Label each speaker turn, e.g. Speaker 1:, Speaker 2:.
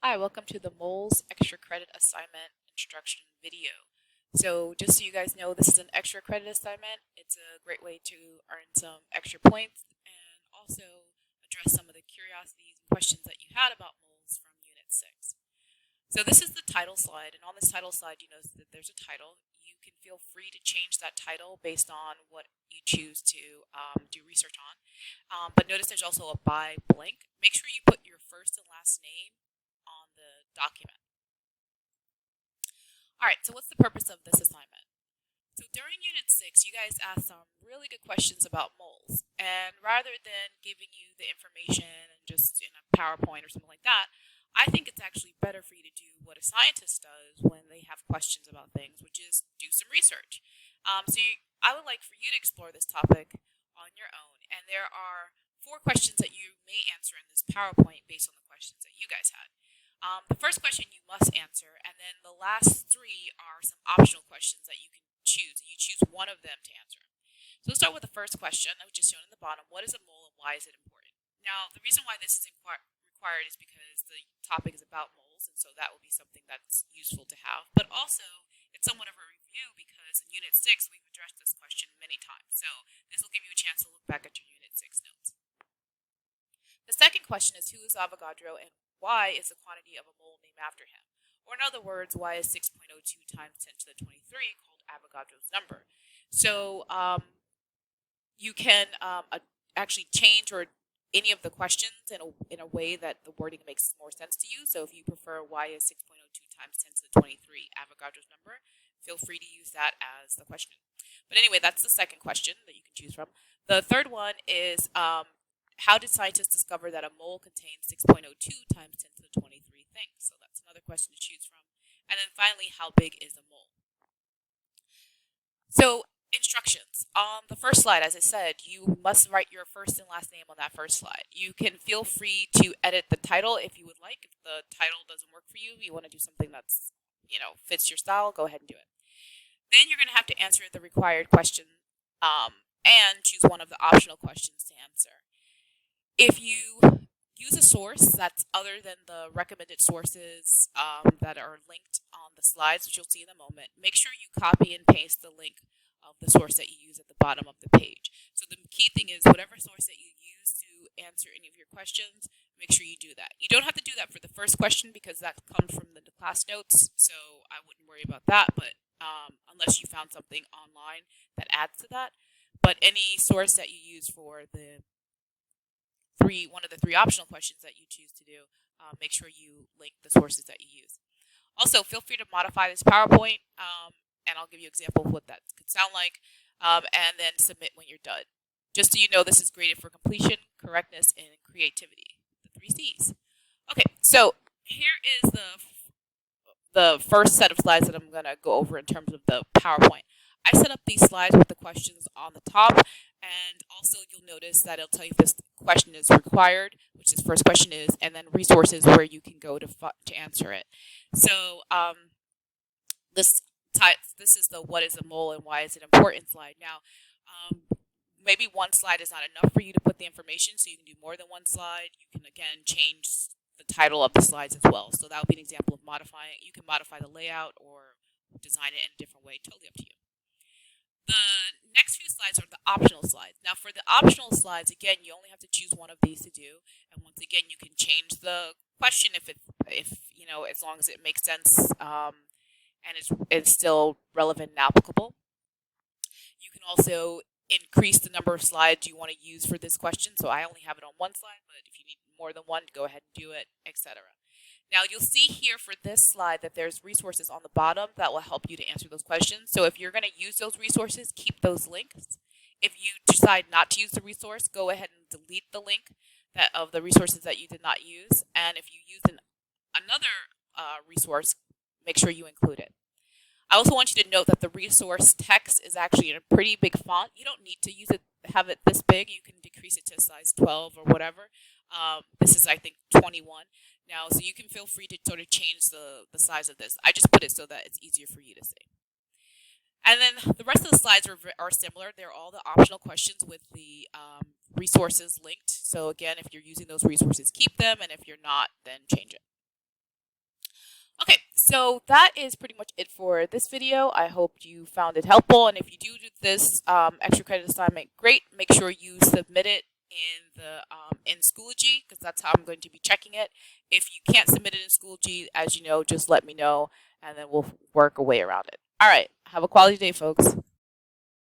Speaker 1: Hi, welcome to the Moles Extra Credit Assignment Instruction video. So just so you guys know, this is an extra credit assignment. It's a great way to earn some extra points and also address some of the curiosities and questions that you had about moles from Unit 6. So this is the title slide, and on this title slide you notice that there's a title. You can feel free to change that title based on what you choose to do research on. But notice there's also a by blank. Make sure you put your first and last name on the document. All right, so what's the purpose of this assignment? So during Unit 6, you guys asked some really good questions about moles. And rather than giving you the information and just in a PowerPoint or something like that, I think it's actually better for you to do what a scientist does when they have questions about things, which is do some research. I would like for you to explore this topic on your own. And there are 4 questions that you may answer in this PowerPoint based on the questions that you guys had. The first question you must answer, and then the last 3 are some optional questions that you can choose. You choose one of them to answer. So let's start with the first question, which is shown in the bottom. What is a mole and why is it important? Now, the reason why this is required is because the topic is about moles, and so that will be something that's useful to have. But also, it's somewhat of a review because in Unit 6, we've addressed this question many times. So this will give you a chance to look back at your Unit 6 notes. The second question is, who is Avogadro and why is the quantity of a mole named after him? Or in other words, why is 6.02 times 10 to the 23 called Avogadro's number? So you can actually change or any of the questions in a way that the wording makes more sense to you. So if you prefer why is 6.02 times 10 to the 23 Avogadro's number, feel free to use that as the question. But anyway, that's the second question that you can choose from. The third one is how did scientists discover that a mole contains 6.02 times 10 to the 23 things? So that's another question to choose from. And then finally, how big is a mole? So instructions. On the first slide, as I said, you must write your first and last name on that first slide. You can feel free to edit the title if you would like. If the title doesn't work for you, you want to do something that's, fits your style, go ahead and do it. Then you're going to have to answer the required question and choose one of the optional questions to answer. If you use a source that's other than the recommended sources that are linked on the slides, which you'll see in a moment, make sure you copy and paste the link of the source that you use at the bottom of the page. So the key thing is whatever source that you use to answer any of your questions, make sure you do that. You don't have to do that for the first question because that comes from the class notes, so I wouldn't worry about that, but unless you found something online that adds to that. But any source that you use for one of the 3 optional questions that you choose to do, make sure you link the sources that you use. Also, feel free to modify this PowerPoint, and I'll give you an example of what that could sound like, and then submit when you're done. Just so you know, this is graded for completion, correctness, and creativity, the 3 C's. Okay, so here is the first set of slides that I'm going to go over in terms of the PowerPoint. I set up these slides with the questions on the top, and also you'll notice that it'll tell you if this question is required, which this first question is, and then resources where you can go to answer it. So this is the what is a mole and why is it important slide. Now, maybe one slide is not enough for you to put the information, so you can do more than one slide. You can, again, change the title of the slides as well. So that would be an example of modifying. You can modify the layout or design it in a different way, totally up to you. The next few slides are the optional slides. Now for the optional slides, again, you only have to choose one of these to do. And once again, you can change the question if as long as it makes sense and it's still relevant and applicable. You can also increase the number of slides you want to use for this question. So I only have it on one slide, but if you need more than one, go ahead and do it, etc. Now you'll see here for this slide that there's resources on the bottom that will help you to answer those questions. So if you're going to use those resources, keep those links. If you decide not to use the resource, go ahead and delete the link of the resources that you did not use. And if you use another resource, make sure you include it. I also want you to note that the resource text is actually in a pretty big font. You don't need to have it this big. You can decrease it to size 12 or whatever. This is, I think, 21 now, so you can feel free to sort of change the size of this. I just put it so that it's easier for you to see. And then the rest of the slides are similar. They're all the optional questions with the resources linked. So again, if you're using those resources, keep them, and if you're not, then change it. So that is pretty much it for this video. I hope you found it helpful, and if you do this extra credit assignment, great. Make sure you submit it in Schoology, because that's how I'm going to be checking it. If you can't submit it in Schoology, as you know, just let me know, and then we'll work a way around it. All right, have a quality day, folks.